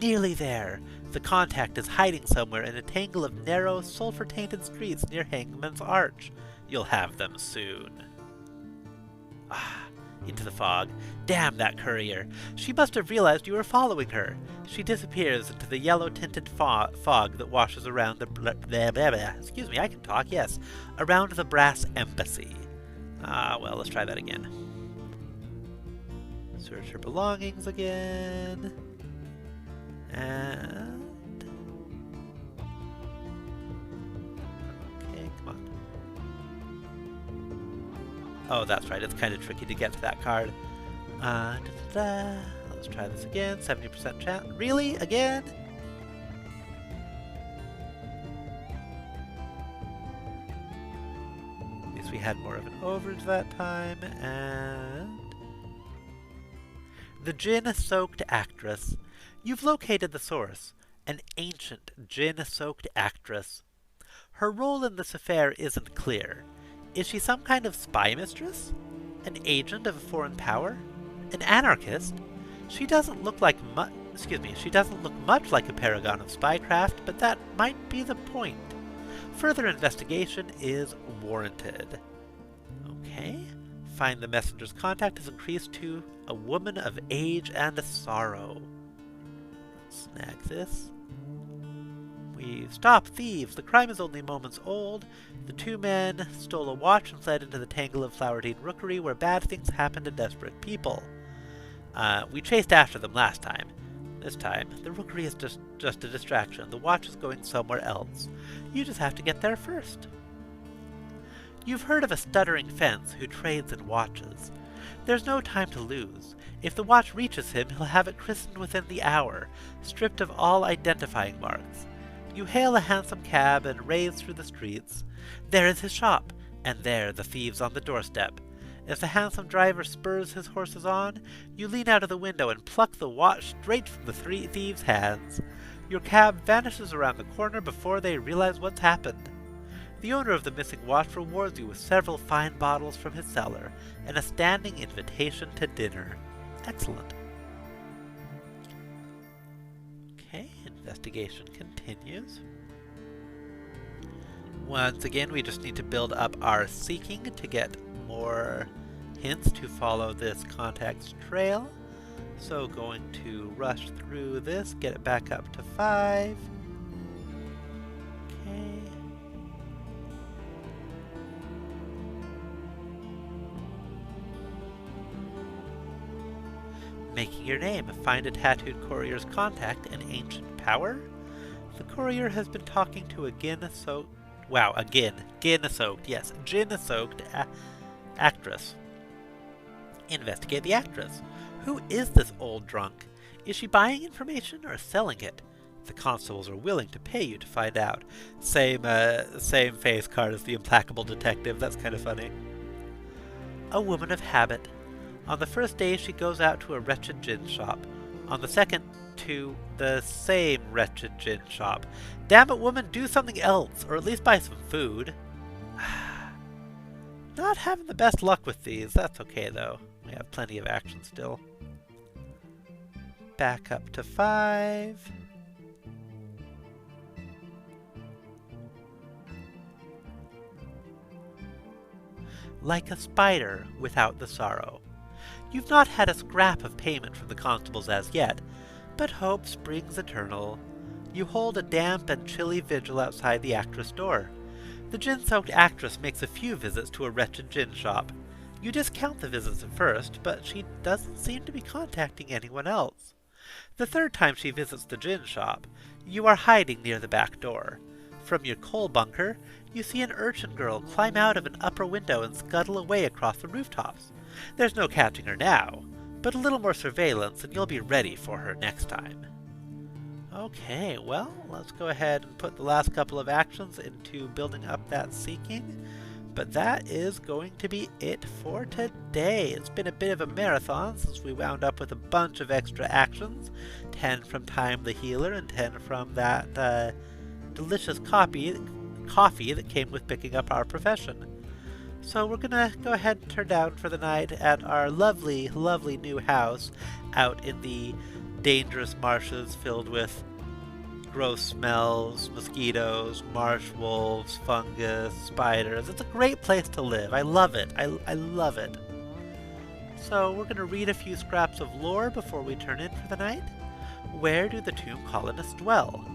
Nearly there. The contact is hiding somewhere in a tangle of narrow, sulfur-tainted streets near Hangman's Arch. You'll have them soon. Into the fog. Damn that courier. She must have realized you were following her. She disappears into the yellow-tinted fog that washes around the excuse me, I can talk, yes. Around the brass embassy. Well, let's try that again. Search her belongings again. And... okay, come on. Oh, that's right, it's kind of tricky to get to that card. Let's try this again, 70% chance. Really? Again? At least we had more of an overage that time, and... the gin-soaked actress. You've located the source, an ancient gin-soaked actress. Her role in this affair isn't clear. Is she some kind of spy mistress? An agent of a foreign power? An anarchist? She doesn't look like she doesn't look much like a paragon of spycraft, but that might be the point. Further investigation is warranted. Okay. Find the messenger's contact is increased to a woman of age and sorrow. Snag this. We stop thieves. The crime is only moments old. The 2 men stole a watch and fled into the tangle of Flowerdean Rookery where bad things happen to desperate people. We chased after them last time. This time, the Rookery is just a distraction. The watch is going somewhere else. You just have to get there first. You've heard of a stuttering fence who trades in watches. There's no time to lose. If the watch reaches him, he'll have it christened within the hour, stripped of all identifying marks. You hail a hansom cab and race through the streets. There is his shop, and there the thieves on the doorstep. As the hansom driver spurs his horses on, you lean out of the window and pluck the watch straight from the 3 thieves' hands. Your cab vanishes around the corner before they realize what's happened. The owner of the missing watch rewards you with several fine bottles from his cellar and a standing invitation to dinner. Excellent. Okay, investigation continues. Once again, we just need to build up our seeking to get more hints to follow this contact's trail. So going to rush through this, get it back up to 5. Okay. Making your name. Find a tattooed courier's contact, an ancient power. The courier has been talking to a Wow, again. Gin-soaked. Yes, gin-soaked actress. Investigate the actress. Who is this old drunk? Is she buying information or selling it? The constables are willing to pay you to find out. Same face card as the implacable detective. That's kind of funny. A woman of habit. On the first day, she goes out to a wretched gin shop. On the second, to the same wretched gin shop. Damn it, woman, do something else, or at least buy some food. Not having the best luck with these. That's okay, though. We have plenty of action still. Back up to 5. Like a spider without the sorrow. You've not had a scrap of payment from the constables as yet, but hope springs eternal. You hold a damp and chilly vigil outside the actress' door. The gin-soaked actress makes a few visits to a wretched gin shop. You discount the visits at first, but she doesn't seem to be contacting anyone else. The third time she visits the gin shop, you are hiding near the back door. From your coal bunker, you see an urchin girl climb out of an upper window and scuttle away across the rooftops. There's no catching her now, but a little more surveillance and you'll be ready for her next time. Okay, well, let's go ahead and put the last couple of actions into building up that seeking. But that is going to be it for today. It's been a bit of a marathon since we wound up with a bunch of extra actions. 10 from Time the Healer and 10 from that delicious coffee that came with picking up our profession. So we're gonna go ahead and turn down for the night at our lovely, lovely new house out in the dangerous marshes filled with gross smells, mosquitoes, marsh wolves, fungus, spiders. It's a great place to live. I love it. I love it. So we're going to read a few scraps of lore before we turn in for the night. Where do the tomb colonists dwell?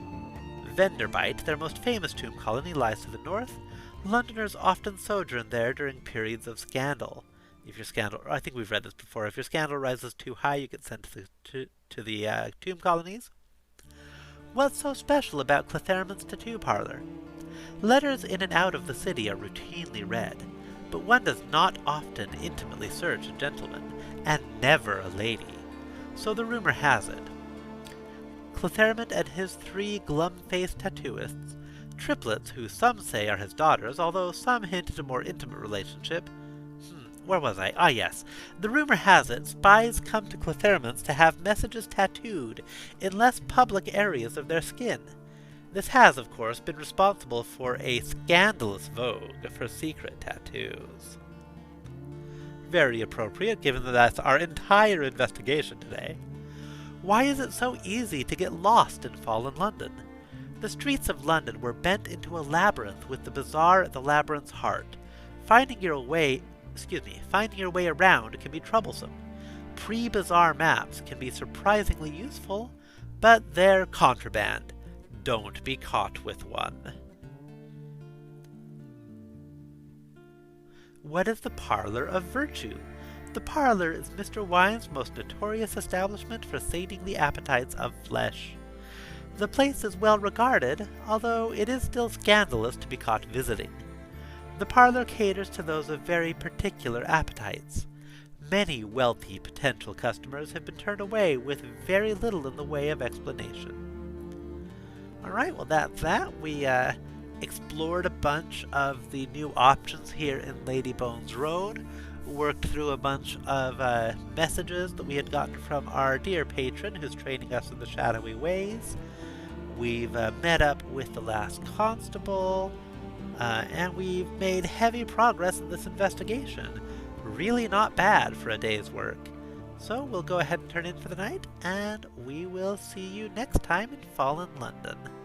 Venderbite, their most famous tomb colony, lies to the north. Londoners often sojourn there during periods of scandal. If your scandal, I think we've read this before, if your scandal rises too high, you get sent to the tomb colonies. What's so special about Clothermon's tattoo parlor? Letters in and out of the city are routinely read, but one does not often intimately search a gentleman, and never a lady. So the rumor has it. Clothermon and his 3 glum-faced tattooists, triplets who some say are his daughters, although some hint at a more intimate relationship. Where was I? Ah, yes. The rumor has it, spies come to Clothermon's to have messages tattooed in less public areas of their skin. This has, of course, been responsible for a scandalous vogue for secret tattoos. Very appropriate, given that that's our entire investigation today. Why is it so easy to get lost in fallen London? The streets of London were bent into a labyrinth with the bizarre at the labyrinth's heart. Finding your way around can be troublesome. Pre-bizarre maps can be surprisingly useful, but they're contraband. Don't be caught with one. What is the Parlor of Virtue? The parlor is Mr. Wine's most notorious establishment for sating the appetites of flesh. The place is well regarded, although it is still scandalous to be caught visiting. The parlor caters to those of very particular appetites. Many wealthy potential customers have been turned away with very little in the way of explanation. Alright, well that's that. We explored a bunch of the new options here in Ladybones Road, worked through a bunch of messages that we had gotten from our dear patron who's training us in the shadowy ways. We've met up with the last constable, and we've made heavy progress in this investigation. Really not bad for a day's work. So we'll go ahead and turn in for the night, and we will see you next time in Fallen London.